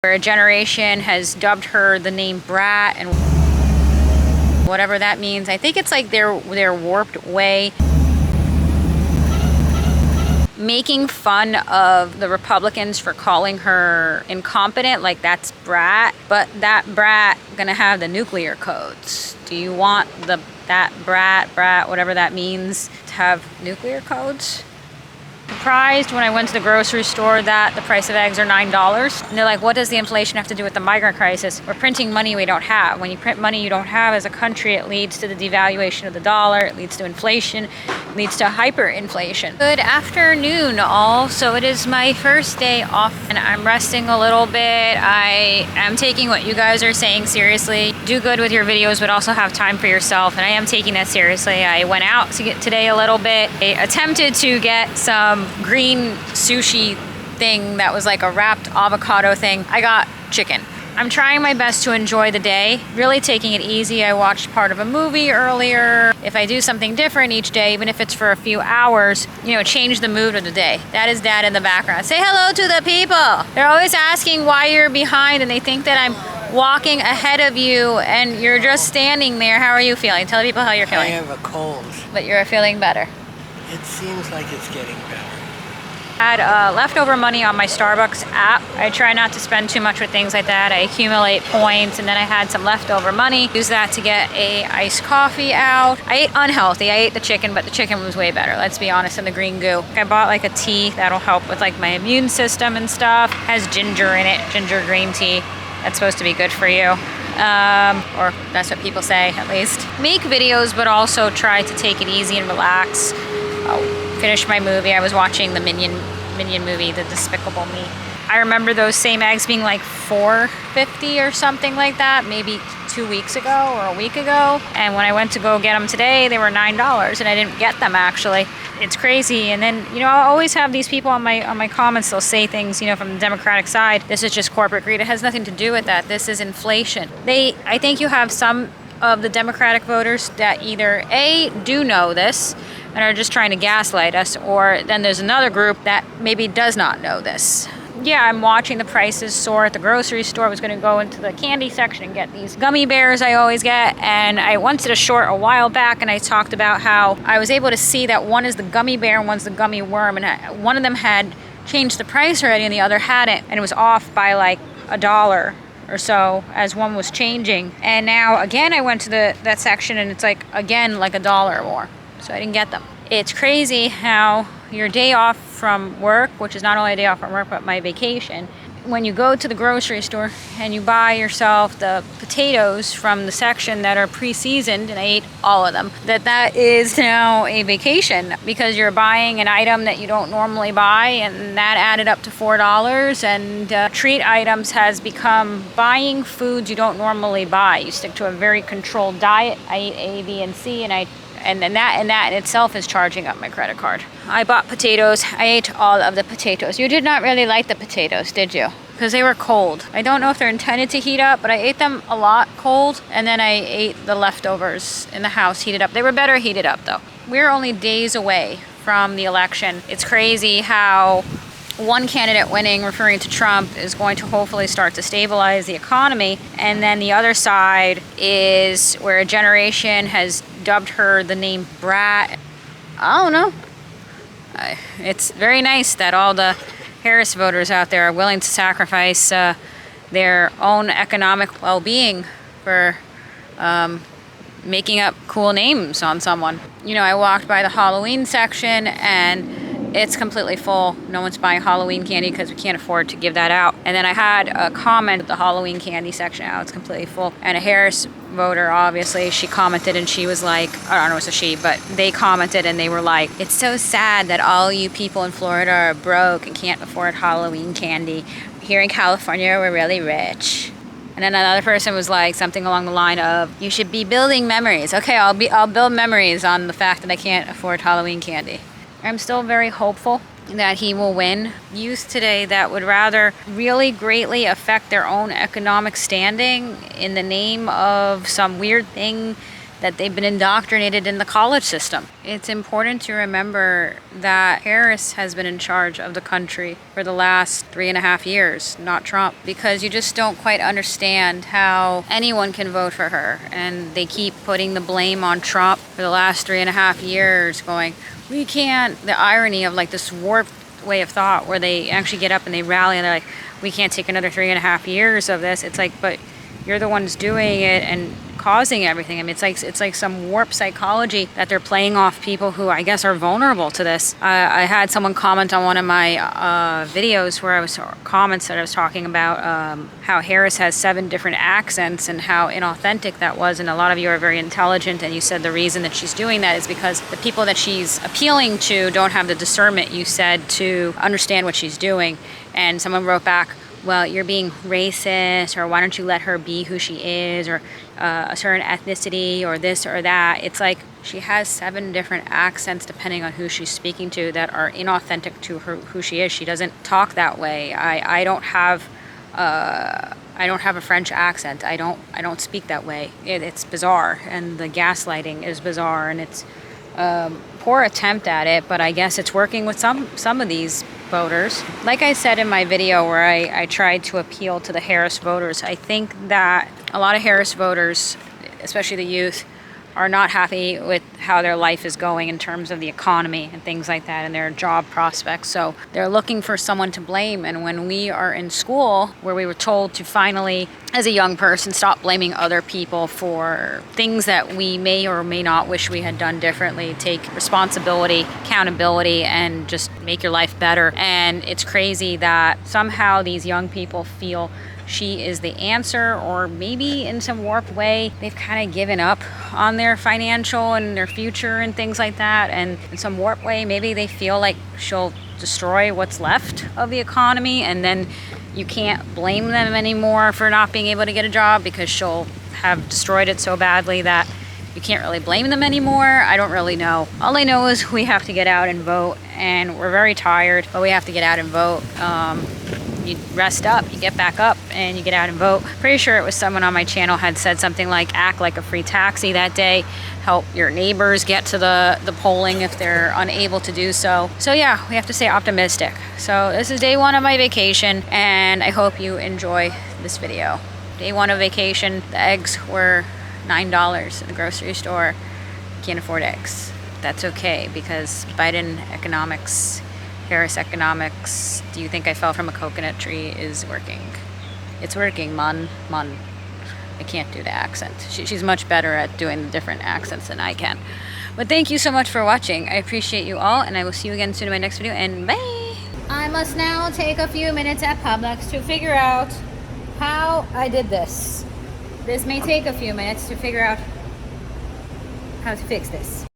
where a generation has dubbed her the name brat and whatever that means. I think it's like their warped way making fun of the Republicans for calling her incompetent, like that's brat, but that brat gonna have the nuclear codes. Do you want that brat, whatever that means, to have nuclear codes? Surprised when I went to the grocery store that the price of eggs are $9. And they're like, what does the inflation have to do with the migrant crisis? We're printing money we don't have. When you print money you don't have as a country, it leads to the devaluation of the dollar, it leads to inflation, it leads to hyperinflation. Good afternoon all. So it is my first day off and I'm resting a little bit. I am taking what you guys are saying seriously. Do good with your videos, but also have time for yourself. And I am taking that seriously. I went out to get today a little bit. I attempted to get some green sushi thing that was like a wrapped avocado thing. I got chicken. I'm trying my best to enjoy the day, really taking it easy. I watched part of a movie earlier. If I do something different each day, even if it's for a few hours, change the mood of the day. That is Dad in the background. Say hello to the people. They're always asking why you're behind and they think that I'm walking ahead of you and you're just standing there. How are you feeling? Tell people how you're feeling. I have a cold. But you're feeling better. It seems like it's getting better. I had leftover money on my Starbucks app. I try not to spend too much with things like that. I accumulate points and then I had some leftover money. Use that to get a iced coffee out. I ate unhealthy. I ate the chicken, but the chicken was way better, let's be honest, than the green goo. I bought like a tea that'll help with like my immune system and stuff. Has ginger in it, ginger green tea. That's supposed to be good for you. Or that's what people say, at least. Make videos, but also try to take it easy and relax. I'll finish my movie. I was watching the Minion movie, The Despicable Me. I remember those same eggs being like $4.50 or something like that, maybe 2 weeks ago or a week ago. And when I went to go get them today, they were $9 and I didn't get them actually. It's crazy. And then, I'll always have these people on my comments, they'll say things, from the Democratic side. This is just corporate greed. It has nothing to do with that. This is inflation. I think you have some of the Democratic voters that either A, do know this and are just trying to gaslight us, or then there's another group that maybe does not know this. Yeah, I'm watching the prices soar at the grocery store. I was going to go into the candy section and get these gummy bears I always get, and I once did a short a while back and I talked about how I was able to see that one is the gummy bear and one's the gummy worm, and one of them had changed the price already and the other hadn't, and it was off by like $1 or so as one was changing. And now again I went to that section and it's like again like $1 or more, so I didn't get them. It's crazy how your day off from work, which is not only a day off from work but my vacation, when you go to the grocery store and you buy yourself the potatoes from the section that are pre-seasoned, and I ate all of them, that is now a vacation because you're buying an item that you don't normally buy, and that added up to $4. And treat items has become buying foods you don't normally buy. You stick to a very controlled diet. I eat A, B, and C, and that in itself is charging up my credit card. I bought potatoes. I ate all of the potatoes. You did not really like the potatoes, did you? Because they were cold. I don't know if they're intended to heat up, but I ate them a lot cold, and then I ate the leftovers in the house heated up. They were better heated up though. We're only days away from the election. It's crazy how one candidate winning, referring to Trump, is going to hopefully start to stabilize the economy, and then the other side is where a generation has dubbed her the name brat. I don't know. It's very nice that all the Harris voters out there are willing to sacrifice their own economic well-being for making up cool names on someone. I walked by the Halloween section and it's completely full. No one's buying Halloween candy because we can't afford to give that out. And then I had a comment at the Halloween candy section. Now it's completely full. And a Harris voter, obviously, she commented and she was like, I don't know if it's a she, but they commented and they were like, it's so sad that all you people in Florida are broke and can't afford Halloween candy. Here in California, we're really rich. And then another person was like something along the line of, you should be building memories. Okay, I'll build memories on the fact that I can't afford Halloween candy. I'm still very hopeful that he will win. Youth today that would rather really greatly affect their own economic standing in the name of some weird thing that they've been indoctrinated in the college system. It's important to remember that Harris has been in charge of the country for the last 3.5 years, not Trump, because you just don't quite understand how anyone can vote for her. And they keep putting the blame on Trump for the last 3.5 years, going, we can't, the irony of like this warped way of thought where they actually get up and they rally and they're like, we can't take another 3.5 years of this. It's like, but you're the ones doing it and causing everything. I mean, it's like some warped psychology that they're playing off people who I guess are vulnerable to this. I had someone comment on one of my videos where I was talking about how Harris has 7 different accents and how inauthentic that was. And a lot of you are very intelligent, and you said the reason that she's doing that is because the people that she's appealing to don't have the discernment, you said, to understand what she's doing. And someone wrote back, well, you're being racist, or why don't you let her be who she is, or a certain ethnicity, or this or that. It's like she has 7 different accents depending on who she's speaking to that are inauthentic to her, who she is. She doesn't talk that way. I don't have a French accent. I don't speak that way. It's bizarre, and the gaslighting is bizarre, and it's poor attempt at it, but I guess it's working with some of these voters. Like I said in my video where I tried to appeal to the Harris voters, I think that a lot of Harris voters, especially the youth, are not happy with how their life is going in terms of the economy and things like that and their job prospects. So they're looking for someone to blame. And when we are in school, where we were told to finally, as a young person, stop blaming other people for things that we may or may not wish we had done differently, take responsibility, accountability, and just make your life better. And it's crazy that somehow these young people feel she is the answer, or maybe in some warped way they've kind of given up on their financial and their future and things like that, and in some warped way maybe they feel like she'll destroy what's left of the economy, and then you can't blame them anymore for not being able to get a job because she'll have destroyed it so badly that you can't really blame them anymore. I don't really know. All I know is we have to get out and vote, and we're very tired, but we have to get out and vote. You rest up, you get back up, and you get out and vote. Pretty sure it was someone on my channel had said something like, act like a free taxi that day, help your neighbors get to the polling if they're unable to do so. So yeah, we have to stay optimistic. So this is day 1 of my vacation, and I hope you enjoy this video. Day 1 of vacation, the eggs were $9 at the grocery store. Can't afford eggs. That's okay, because Biden economics, Harris economics, do you think I fell from a coconut tree, is working. It's working, man. I can't do the accent. She's much better at doing the different accents than I can. But thank you so much for watching. I appreciate you all, and I will see you again soon in my next video, and bye! I must now take a few minutes at Publix to figure out how I did this. This may take a few minutes to figure out how to fix this.